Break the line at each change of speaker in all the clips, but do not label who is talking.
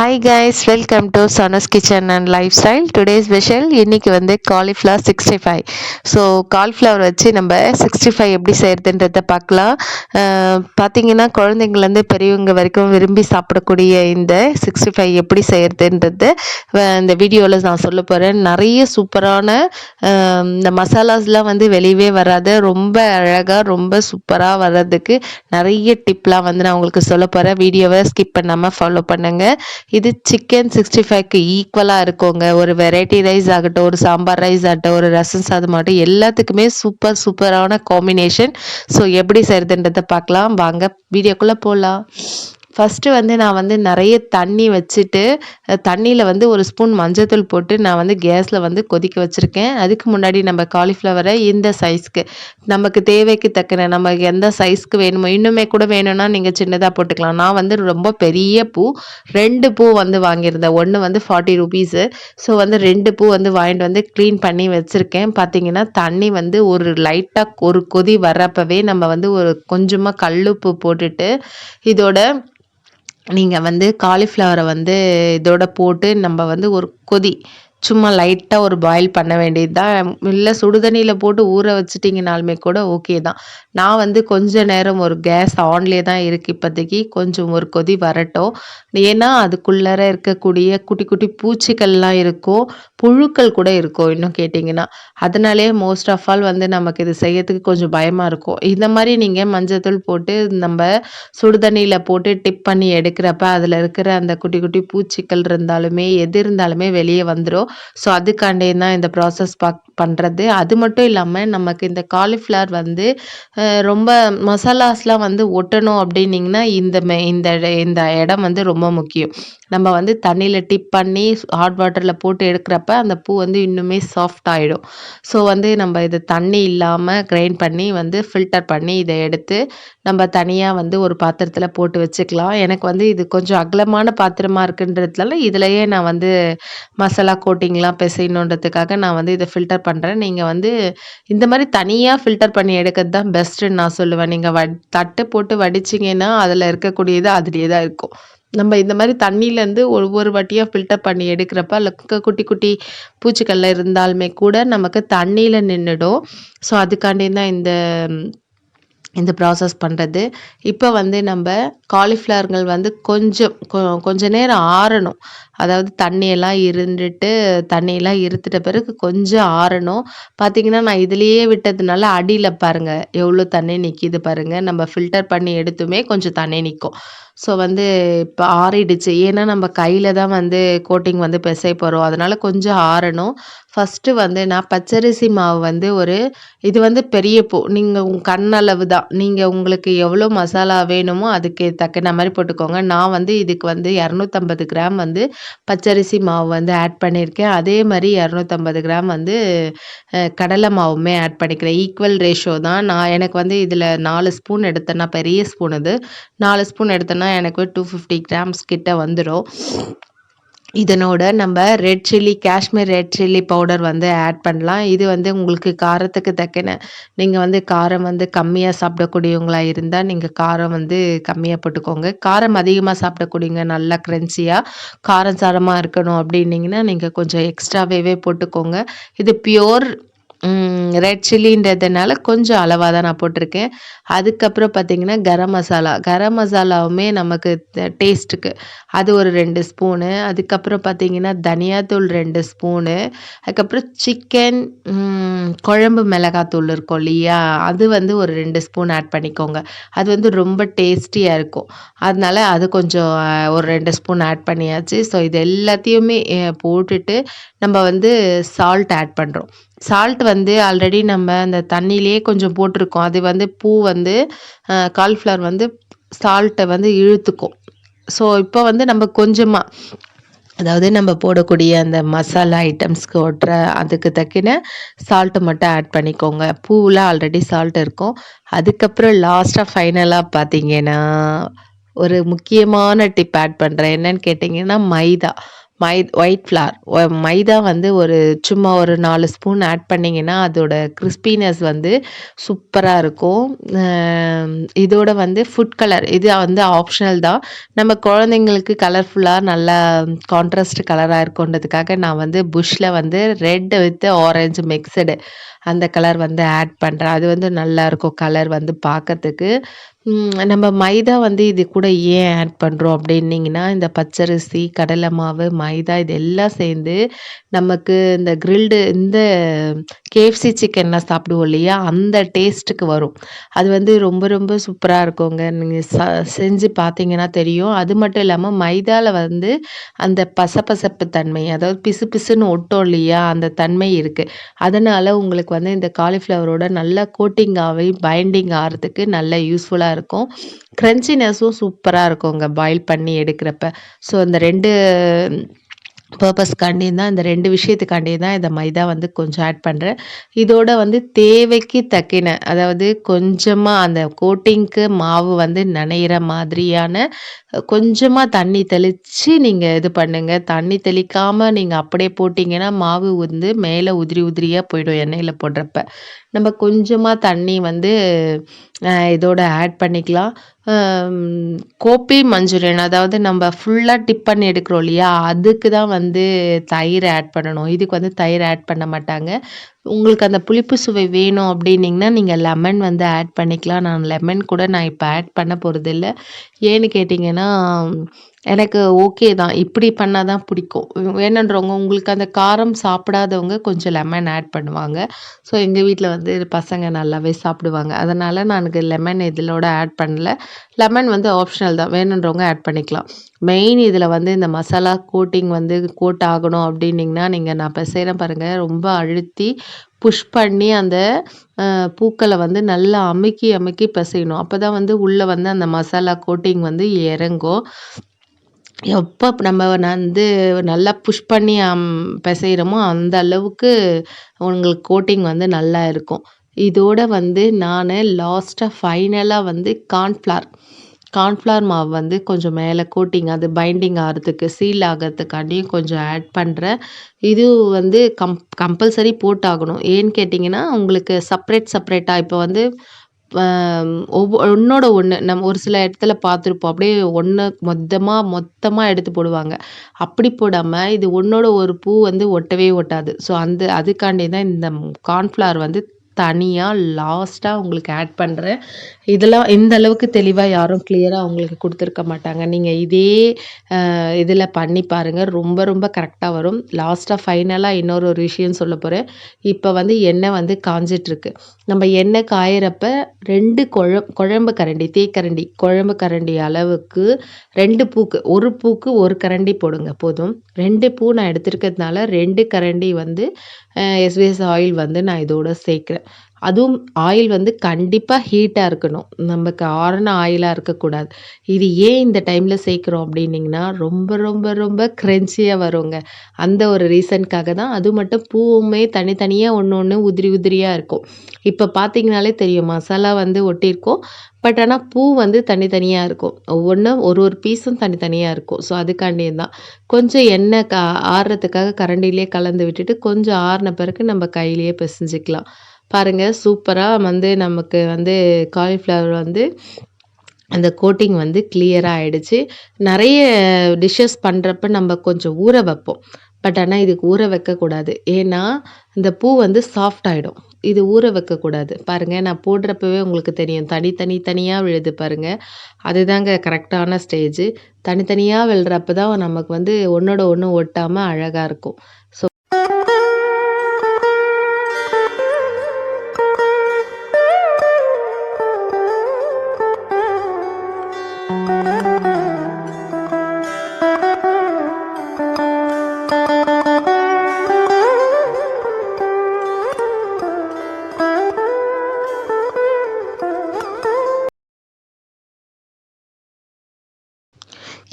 Hi guys, welcome to Sona's Kitchen and Lifestyle. Today's special இன்னைக்கு வந்து cauliflower 65. So cauliflower வச்சு நம்ம 65 எப்படி செய்கிறதுன்றதை பார்க்கலாம். பார்த்தீங்கன்னா குழந்தைங்கள்லேருந்து பெரியவங்க வரைக்கும் விரும்பி சாப்பிடக்கூடிய இந்த 65 எப்படி செய்கிறதுன்றது இந்த வீடியோவில் நான் சொல்ல போகிறேன். நிறைய சூப்பரான இந்த மசாலாஸ்லாம் வந்து வெளியவே வராது, ரொம்ப அழகாக ரொம்ப சூப்பராக வர்றதுக்கு நிறைய டிப்லாம் வந்து நான் உங்களுக்கு சொல்ல போகிறேன். வீடியோவை ஸ்கிப் பண்ணாமல் ஃபாலோ பண்ணுங்கள். இது சிக்கன் 65க்கு ஈக்குவலாக இருக்குங்க. ஒரு வெரைட்டி ரைஸ் ஆகட்டும், ஒரு சாம்பார் ரைஸ் ஆகட்டும், ஒரு ரசம் சாதம் ஆகட்டும், எல்லாத்துக்குமே சூப்பரான காம்பினேஷன். ஸோ எப்படி செய்கிறதுன்றதை பார்க்கலாம் வாங்க, வீடியோக்குள்ளே போகலாம். ஃபஸ்ட்டு வந்து நான் வந்து நிறைய தண்ணி வச்சுட்டு தண்ணியில் வந்து ஒரு ஸ்பூன் மஞ்சத்தூள் போட்டு நான் வந்து கேஸில் வந்து கொதிக்க வச்சுருக்கேன். அதுக்கு முன்னாடி நம்ம காலிஃப்ளவரை இந்த சைஸ்க்கு நமக்கு தேவைக்கு தக்கன நமக்கு எந்த சைஸ்க்கு வேணுமோ, இன்னுமே கூட வேணும்னா நீங்கள் சின்னதாக போட்டுக்கலாம். நான் வந்து ரொம்ப பெரிய பூ 2 பூ வந்து வாங்கியிருந்தேன். ஒன்று வந்து 40 ருபீஸு. ஸோ வந்து 2 பூ வந்து வாங்கிட்டு வந்து க்ளீன் பண்ணி வச்சுருக்கேன். பார்த்தீங்கன்னா தண்ணி வந்து ஒரு லைட்டாக ஒரு கொதி வர்றப்பவே நம்ம வந்து ஒரு கொஞ்சமாக கல்லுப்பு போட்டுட்டு இதோட நீங்கள் வந்து காலிஃப்ளவரை வந்து இதோட போட்டு நம்ம வந்து ஒரு கொதி சும்மா லைட்டாக ஒரு பாயில் பண்ண வேண்டியது தான். இல்லை சுடுதண்ணியில் போட்டு ஊற வச்சுட்டிங்கனாலுமே கூட ஓகே தான். நான் வந்து கொஞ்ச நேரம் ஒரு கேஸ் ஆன்லேயே தான் இருக்குது இப்போதைக்கு. கொஞ்சம் ஒரு கொதி வரட்டும். ஏன்னா அதுக்குள்ளார இருக்கக்கூடிய குட்டி குட்டி பூச்சிகள்லாம் இருக்கும், புழுக்கள் கூட இருக்கும் இன்னும் கேட்டிங்கன்னா. அதனாலேயே மோஸ்ட் ஆஃப் ஆல் வந்து நமக்கு இது செய்யறதுக்கு கொஞ்சம் பயமாக இருக்கும். இந்த மாதிரி நீங்கள் மஞ்சத்தூள் போட்டு நம்ம சுடுதண்ணியில் போட்டு டிப் பண்ணி எடுக்கிறப்ப அதில் இருக்கிற அந்த குட்டி குட்டி பூச்சிகள் இருந்தாலுமே எது இருந்தாலுமே வெளியே வந்துடும். ஸோ அதுக்காண்டே தான் இந்த ப்ராசஸ் பண்ணுறது. அது மட்டும் இல்லாமல் நமக்கு இந்த காலிஃப்ளவர் வந்து ரொம்ப மசாலாஸ்லாம் வந்து ஒட்டணும் அப்படின்னிங்கன்னா இந்த இடம் வந்து ரொம்ப முக்கியம். நம்ம வந்து தண்ணியில் டிப் பண்ணி ஹாட் வாட்டரில் போட்டு எடுக்கிறப்ப அந்த பூ வந்து இன்னுமே சாஃப்ட் ஆகிடும். ஸோ வந்து நம்ம இது தண்ணி இல்லாமல் கிரைண்ட் பண்ணி வந்து ஃபில்டர் பண்ணி இதை எடுத்து நம்ம தனியாக வந்து ஒரு பாத்திரத்தில் போட்டு வச்சுக்கலாம். எனக்கு வந்து இது கொஞ்சம் அகலமான பாத்திரமாக இருக்குன்றதுனால இதுலையே நான் வந்து மசாலா கோட்டிங்லாம் பிசையணுன்றதுக்காக நான் வந்து இதை ஃபில்டர் பண்ணுறேன். நீங்கள் வந்து இந்த மாதிரி தனியாக ஃபில்டர் பண்ணி எடுக்கிறது தான் பெஸ்ட்டுன்னு நான் சொல்லுவேன். நீங்கள் தட்டு போட்டு வடிச்சிங்கன்னா அதில் இருக்கக்கூடியது அதுலேயே தான் இருக்கும். நம்ம இந்த மாதிரி தண்ணியிலேருந்து ஒவ்வொரு வாட்டியாக ஃபில்டர் பண்ணி எடுக்கிறப்ப அதில் குட்டி குட்டி பூச்சிக்கள்லாம் இருந்தாலுமே கூட நமக்கு தண்ணியில் நின்றுடும். ஸோ அதுக்காண்டி தான் இந்த ப்ராசஸ் பண்ணுறது. இப்போ வந்து நம்ம காலிஃப்ளவர்கள் வந்து கொஞ்ச நேரம் ஆறணும். அதாவது தண்ணியெல்லாம் இருந்துட்டு பிறகு கொஞ்சம் ஆறணும். பார்த்திங்கன்னா நான் இதுலேயே விட்டதுனால அடியில் பாருங்கள் எவ்வளோ தண்ணி நிற்கிது பாருங்கள். நம்ம ஃபில்டர் பண்ணி எடுத்துமே கொஞ்சம் தண்ணி நிற்கும். ஸோ வந்து இப்போ ஆறிடுச்சு. ஏன்னா நம்ம கையில் தான் வந்து கோட்டிங் வந்து பிசைய போகிறோம். அதனால் கொஞ்சம் ஆறணும். ஃபஸ்ட்டு வந்து நான் பச்சரிசி மாவு வந்து இது வந்து பெரிய பூ, நீங்கள் உங்கள் கண்ணளவு தான். நீங்கள் உங்களுக்கு எவ்வளோ மசாலா வேணுமோ அதுக்கு தக்கன மாதிரி போட்டுக்கோங்க. நான் வந்து இதுக்கு வந்து 250 கிராம் வந்து பச்சரிசி மாவு வந்து ஆட் பண்ணியிருக்கேன். அதே மாதிரி 250 கிராம் வந்து கடலை மாவுமே ஆட் பண்ணிக்கிறேன். ஈக்குவல் ரேஷியோ தான். எனக்கு வந்து இதில் 4 ஸ்பூன் எடுத்தேன்னா, பெரிய ஸ்பூன் இது 4 ஸ்பூன் எடுத்தேன்னா எனக்கு 250 கிராம்ஸ் கிட்ட வந்துடும். இதனோட நம்ம காஷ்மீர் ரெட் சில்லி பவுடர் வந்து ஆட் பண்ணலாம். இது வந்து உங்களுக்கு காரத்துக்கு தக்கன நீங்கள் வந்து காரம் வந்து கம்மியாக சாப்பிடக்கூடியவங்களா இருந்தால் நீங்கள் காரம் வந்து கம்மியாக போட்டுக்கோங்க. காரம் அதிகமாக சாப்பிடக்கூடியவங்க நல்லா க்ரன்ச்சியாக காரம் சாரமாக இருக்கணும் அப்படின்னிங்கன்னா நீங்கள் கொஞ்சம் எக்ஸ்ட்ராவே போட்டுக்கோங்க. இது பியோர் ரெட் சில்லின்றதுனால கொஞ்சம் அளவாக தான் நான் போட்டிருக்கேன். அதுக்கப்புறம் பார்த்திங்கன்னா கரம் மசாலாவுமே நமக்கு டேஸ்ட்டுக்கு அது ஒரு 2 ஸ்பூனு. அதுக்கப்புறம் பார்த்திங்கன்னா தனியாத்தூள் 2 ஸ்பூனு. அதுக்கப்புறம் சிக்கன் குழம்பு மிளகாத்தூள் இருக்கும் இல்லையா, அது வந்து ஒரு 2 ஸ்பூன் ஆட் பண்ணிக்கோங்க. அது வந்து ரொம்ப டேஸ்டியாக இருக்கும். அதனால அது கொஞ்சம் ஒரு 2 ஸ்பூன் ஆட் பண்ணியாச்சு. ஸோ இது எல்லாத்தையுமே போட்டுட்டு நம்ம வந்து சால்ட் ஆட் பண்ணுறோம். சால்ட் வந்து ஆல்ரெடி நம்ம அந்த தண்ணியிலேயே கொஞ்சம் போட்டிருக்கோம். அது வந்து பூ வந்து காலிஃப்ளவர் வந்து சால்ட்டை வந்து இழுத்துக்கும். ஸோ இப்போ வந்து நம்ம கொஞ்சமாக, அதாவது நம்ம போடக்கூடிய அந்த மசாலா ஐட்டம்ஸ்க்கு அதுக்கு தக்கின சால்ட்டு மட்டும் ஆட் பண்ணிக்கோங்க. பூவில் ஆல்ரெடி சால்ட் இருக்கும். அதுக்கப்புறம் லாஸ்ட்டாக ஃபைனலாக பார்த்தீங்கன்னா ஒரு முக்கியமான டிப் ஆட் பண்ணுறேன். என்னன்னு கேட்டிங்கன்னா ஒயிட் ஃப்ளார் மைதா வந்து ஒரு சும்மா ஒரு 4 ஸ்பூன் ஆட் பண்ணிங்கன்னா அதோட கிறிஸ்பினஸ் வந்து சூப்பராக இருக்கும். இதோட வந்து ஃபுட் கலர் இது வந்து ஆப்ஷனல் தான். நம்ம குழந்தைங்களுக்கு கலர்ஃபுல்லாக நல்லா கான்ட்ராஸ்ட் கலராக இருக்குன்றதுக்காக நான் வந்து புஷ்ல வந்து ரெட் வித் ஆரஞ்சு மிக்சடு அந்த கலர் வந்து ஆட் பண்ணுறேன். அது வந்து நல்லாயிருக்கும் கலர் வந்து பார்க்கறதுக்கு. நம்ம மைதா வந்து இது கூட ஏன் ஆட் பண்ணுறோம் அப்படின்னீங்கன்னா, இந்த பச்சரிசி, கடலை மாவு, மைதா இது எல்லாம் சேர்ந்து நமக்கு இந்த கிரில்டு இந்த KFC சிக்கன்லாம் சாப்பிடுவோம் இல்லையா? அந்த டேஸ்ட்டுக்கு வரும். அது வந்து ரொம்ப ரொம்ப சூப்பரா இருக்குங்க. நீங்க செஞ்சு பார்த்தீங்கன்னா தெரியும். அது மட்டும் இல்லாம மைதால வந்து அந்த பசபசப்பு தன்மை, அதாவது பிசுபிசுன்னு ஒட்டும் இல்லையா? அந்த தன்மை இருக்கு. அதனால உங்களுக்கு வந்து இந்த காலிஃப்ளவரோட நல்லா கோட்டிங் ஆவி பைண்டிங் ஆறதுக்கு நல்ல யூஸ்ஃபுல்லா இருக்கும். கிரன்ச்சினஸும் சூப்பரா இருக்குங்க பாயில் பண்ணி எடுக்கிறப்ப. ஸோ இந்த 2 பர்ப்பஸ்க்காண்டியும் தான் இந்த 2 விஷயத்துக்காண்டியும் தான் இந்த மைதா வந்து கொஞ்சம் ஆட் பண்றேன். இதோட வந்து தேவைக்கு தக்கின, அதாவது கொஞ்சமா அந்த கோட்டிங்க்கு மாவு வந்து நனையிற மாதிரியான கொஞ்சமா தண்ணி தெளிச்சு நீங்க இது பண்ணுங்க. தண்ணி தெளிக்காம நீங்க அப்படியே போட்டீங்கன்னா, மாவு வந்து மேல உதிரி உதிரியா போயிடும் எண்ணெயில போடுறப்ப. நம்ம கொஞ்சமா தண்ணி வந்து இதோட ஆட் பண்ணிக்கலாம். கோபி மஞ்சூரியன் அதாவது நம்ம ஃபுல்லா டிப் பண்ணி எடுக்கிறோம் இல்லையா? அதுக்கு தான் வந்து தயிர் ஆட் பண்ணணும். இதுக்கு வந்து தயிர் ஆட் பண்ண மாட்டாங்க. உங்களுக்கு அந்த புளிப்பு சுவை வேணும் அப்படின்னீங்கன்னா, நீங்க லெமன் வந்து ஆட் பண்ணிக்கலாம். நான் லெமன் கூட நான் இப்ப ஆட் பண்ண போறதில்ல. ஏன்னு கேட்டீங்கன்னா, எனக்கு ஓகே தான். இப்படி பண்ணா தான் பிடிக்கும். வேணுன்றவங்க உங்களுக்கு அந்த காரம் சாப்பிடாதவங்க கொஞ்சம் லெமன் ஆட் பண்ணுவாங்க. ஸோ எங்க வீட்ல வந்து பசங்க நல்லாவே சாப்பிடுவாங்க. அதனால நானுக்கு லெமன் இதிலோட ஆட் பண்ணல. லெமன் வந்து ஆப்ஷனல் தான். வேணுன்றவங்க ஆட் பண்ணிக்கலாம். மெயின் இதில வந்து இந்த மசாலா கோட்டிங் வந்து கோட் ஆகணும் அப்படின்னீங்கன்னா, நான் இப்ப செய்றேன் பாருங்க. ரொம்ப அழுத்தி புஷ் பண்ணி அந்த பூக்கள வந்து நல்லா அமுக்கி அமுக்கி பிசையணும். அப்பதான் வந்து உள்ள வந்து அந்த மசாலா கோட்டிங் வந்து இறங்கும். எப்ப நம்ம வந்து நல்லா புஷ் பண்ணி பிசையிறோமோ, அந்த அளவுக்கு உங்களுக்கு கோட்டிங் வந்து நல்லா இருக்கும். இதோட வந்து நானு லாஸ்ட்டா ஃபைனலா வந்து கார்ன்ஃப்ளவர் மாவு வந்து கொஞ்சம் மேல கோட்டிங் அது பைண்டிங் ஆறதுக்கு, சீல் ஆகறதுக்காண்டியும் கொஞ்சம் ஆட் பண்றேன். இது வந்து கம்பல்சரி போட்டாகணும். ஏன்னு கேட்டீங்கன்னா, உங்களுக்கு செப்பரேட்டா இப்ப வந்து அ ஒண்ணோட ஒண்ணு நம்ம ஒரு சில இடத்துல பார்த்துருப்போம். அப்படியே ஒண்ணு மொத்தமா எடுத்து போடுவாங்க. அப்படி போடாம இது ஒண்ணோட ஒரு பூ வந்து ஒட்டவே ஒட்டாது. ஸோ அதுக்காண்டி தான் இந்த கார்ன்ஃப்ளவர் வந்து தனியா லாஸ்ட்டா உங்களுக்கு ஆட் பண்றேன். இதெல்லாம் இந்த அளவுக்கு தெளிவா யாரும் கிளியரா உங்களுக்கு குடுத்துருக்க மாட்டாங்க. நீங்க இதே இதில பண்ணி பாருங்க. ரொம்ப ரொம்ப கரெக்ட்டா வரும். லாஸ்ட்டா ஃபைனலா ஒரு விஷயம் சொல்லப் போறேன். இப்ப வந்து எண்ணெய் வந்து காஞ்சிட்டுருக்கு. நம்ம எண்ணெய் காயறப்ப 2 குழம்பு கரண்டி, தேக்கரண்டி, குழம்பு கரண்டி அளவுக்கு 2 பூக்கு, 1 பூக்கு 1 கரண்டி போடுங்க போதும். 2 பூ நான் எடுத்திருக்கிறதுனால 2 கரண்டி வந்து எஸ்பிஎஸ் ஆயில் வந்து நான் இதோட சேர்க்கிறேன். அதுவும் ஆயில் வந்து கண்டிப்பா ஹீட்டா இருக்கணும். நமக்கு ஆறுன ஆயிலா இருக்கக்கூடாது. இது ஏன் இந்த டைம்ல சேர்க்கிறோம் அப்டின்னீங்கன்னா, ரொம்ப ரொம்ப ரொம்ப கிரன்ச்சியா வருங்க. அந்த ஒரு ரீசனுக்காக தான். அது மட்டும் பூவுமே தனித்தனியா ஒண்ணு உதிரி உதிரியா இருக்கும். இப்ப பார்த்தீங்கனாலே தெரியும் மசாலா வந்து ஒட்டியிருக்கும். பட் ஆனா பூ வந்து தனித்தனியா இருக்கும். ஒவ்வொன்னும் ஒரு பீஸும் தனித்தனியா இருக்கும். ஸோ அதுக்காண்டியும் தான். கொஞ்சம் எண்ணெய் ஆறுறதுக்காக கரண்டிலேயே கலந்து விட்டுட்டு, கொஞ்சம் ஆறுன பிறகு நம்ம கையிலேயே பிசைஞ்சுக்கலாம். பாருங்க சூப்பரா வந்து நமக்கு வந்து காலிஃப்ளவர் வந்து அந்த கோட்டிங் வந்து கிளியரா ஆயிடுச்சு. நெறைய டிஷ்ஷஸ் பண்றப்ப நம்ம கொஞ்சம் ஊற வைப்போம். பட் ஆனா இதுக்கு ஊற வைக்கக்கூடாது. ஏன்னா, இந்த பூ வந்து சாஃப்ட் ஆயிடும். இது ஊற வைக்கக்கூடாது. பாருங்க நான் போடுறப்பவே உங்களுக்கு தெரியும். தனியா விழுது பாருங்க. அதுதாங்க கரெக்ட்டான ஸ்டேஜு. தனித்தனியா விழுறப்ப தான் நமக்கு வந்து ஒண்ணோட ஒண்ணு ஒட்டாம அழகா இருக்கும். ஸோ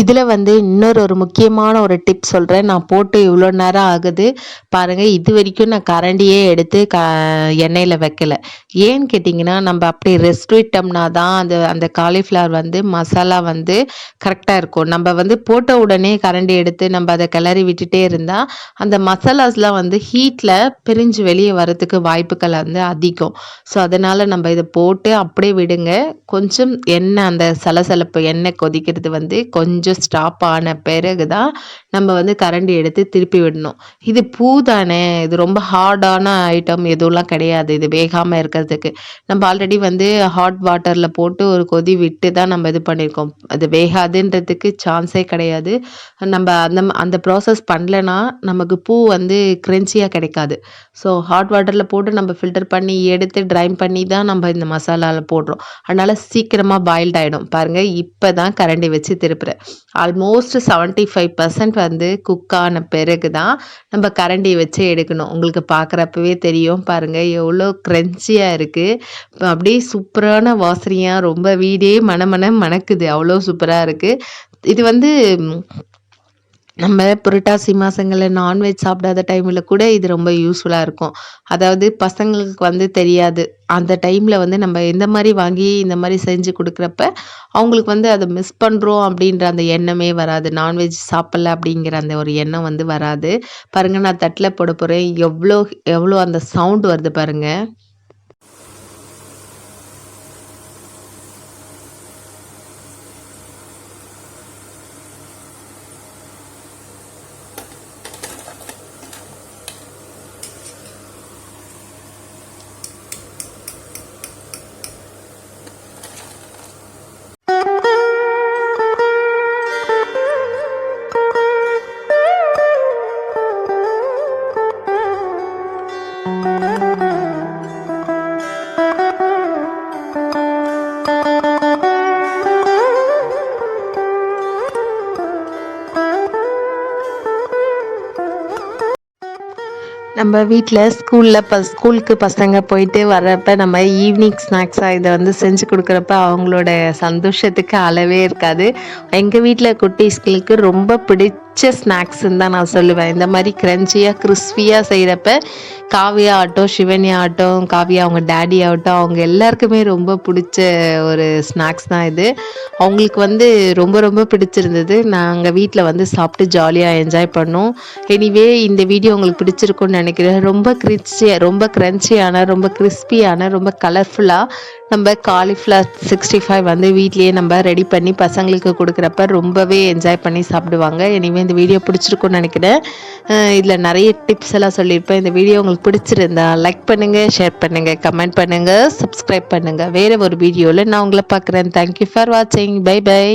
இதில் வந்து இன்னொரு முக்கியமான ஒரு டிப் சொல்கிறேன். நான் போட்டு இவ்வளோ நேரம் ஆகுது பாருங்கள். இது வரைக்கும் நான் கரண்டியே எடுத்து எண்ணெயில் வைக்கல. ஏன்னு கேட்டிங்கன்னா, நம்ம அப்படி ரெஸ்ட் விட்டோம்னா தான் அந்த காலிஃப்ளவர் வந்து மசாலா வந்து கரெக்டாக இருக்கும். நம்ம வந்து போட்ட உடனே கரண்டி எடுத்து நம்ம அதை கிளறி விட்டுட்டே இருந்தால் அந்த மசாலாஸ்லாம் வந்து ஹீட்டில் பிரிஞ்சு வெளியே வரதுக்கு வாய்ப்புகள் வந்து அதிகம். ஸோ அதனால் நம்ம இதை போட்டு அப்படியே விடுங்க. கொஞ்சம் எண்ணெய் அந்த சலசலப்பு எண்ணெய் கொதிக்கிறது வந்து கொஞ்சம் ஸ்டாப் ஆன பிறகு தான் நம்ம வந்து கரண்டி எடுத்து திருப்பி விடணும். இது பூ தானே, இது ரொம்ப ஹார்டான ஐட்டம் எதுவும்லாம் கிடையாது. இது வேகாமல் இருக்கிறதுக்கு நம்ம ஆல்ரெடி வந்து ஹாட் வாட்டரில் போட்டு ஒரு கொதி விட்டு தான் நம்ம இது பண்ணியிருக்கோம். அது வேகாதுன்றதுக்கு சான்ஸே கிடையாது. நம்ம அந்த ப்ராசஸ் பண்ணலன்னா நமக்கு பூ வந்து கிரென்ச்சியாக கிடைக்காது. ஸோ ஹாட் வாட்டரில் போட்டு நம்ம ஃபில்டர் பண்ணி எடுத்து ட்ரைன் பண்ணி தான் நம்ம இந்த மசாலாவில் போடுறோம். அதனால் சீக்கிரமாக பாயில்ட் ஆகிடும். பாருங்கள், இப்போ தான் கரண்டி வச்சு திருப்புறேன். ஆல்மோஸ்ட் 75% வந்து குக் ஆன பிறகு தான் நம்ம கரண்டி வச்சு எடுக்கணும். உங்களுக்கு பார்க்குறப்பவே தெரியும் பாருங்கள் எவ்வளோ க்ரன்ச்சியாக இருக்குது. இப்போ அப்படியே சூப்பரான வாசனையாக ரொம்ப வீடே மணக்குது. அவ்வளோ சூப்பராக இருக்குது. இது வந்து நம்ம புரட்டாசி மாதங்களில் நான்வெஜ் சாப்பிடாத டைமில் கூட இது ரொம்ப யூஸ்ஃபுல்லாக இருக்கும். அதாவது பசங்களுக்கு வந்து தெரியாது. அந்த டைமில் வந்து நம்ம இந்த மாதிரி வாங்கி இந்த மாதிரி செஞ்சு கொடுக்குறப்ப அவங்களுக்கு வந்து அதை மிஸ் பண்ணுறோம் அப்படின்ற அந்த எண்ணமே வராது. நான்வெஜ் சாப்பிட்ல அப்படிங்கிற அந்த ஒரு எண்ணம் வந்து வராது. பாருங்கள், நான் தட்டில் போட போகிறேன். எவ்வளோ எவ்வளோ அந்த சவுண்ட் வருது பாருங்கள். நம்ம வீட்டில் ஸ்கூலுக்கு பசங்க போயிட்டு வர்றப்ப நம்ம ஈவினிங் ஸ்நாக்ஸாக இதை வந்து செஞ்சு கொடுக்குறப்ப அவங்களோட சந்தோஷத்துக்கு அளவே இருக்காது. எங்கள் வீட்டில் குட்டீஸ்களுக்கு ரொம்ப பிடிச்ச ஸ்நாக்ஸ்ன்னு தான் நான் சொல்லுவேன். இந்த மாதிரி க்ரன்ச்சியாக கிறிஸ்பியாக செய்கிறப்ப காவியா ஆகட்டும், சிவன்யா ஆகட்டும், காவியா அவங்க டேடி ஆகட்டும், அவங்க எல்லாருக்குமே ரொம்ப பிடிச்ச ஒரு ஸ்நாக்ஸ் தான் இது. அவங்களுக்கு வந்து ரொம்ப ரொம்ப பிடிச்சிருந்தது. நாங்கள் வீட்டில் வந்து சாப்பிட்டு ஜாலியாக என்ஜாய் பண்ணோம். எனிவே இந்த வீடியோ உங்களுக்கு பிடிச்சிருக்குன்னு நினைக்கிறேன். ரொம்ப க்ரன்ச்சியான ரொம்ப கிறிஸ்பியான ரொம்ப கலர்ஃபுல்லாக நம்ம காலிஃப்ளவர் 65 வந்து வீட்லேயே நம்ம ரெடி பண்ணி பசங்களுக்கு கொடுக்குறப்ப ரொம்பவே என்ஜாய் பண்ணி சாப்பிடுவாங்க. எனிவே இந்த வீடியோ பிடிச்சிருக்குன்னு நினைக்கிறேன். இதில் நிறைய டிப்ஸ் எல்லாம் சொல்லியிருப்பேன். இந்த வீடியோ உங்களுக்கு பிடிச்சிருந்தா லைக் பண்ணுங்கள், ஷேர் பண்ணுங்கள், கமெண்ட் பண்ணுங்கள், சப்ஸ்கிரைப் பண்ணுங்கள். வேறு ஒரு வீடியோவில் நான் உங்களை பார்க்குறேன். தேங்க்யூ ஃபார் வாட்சிங். Bye by.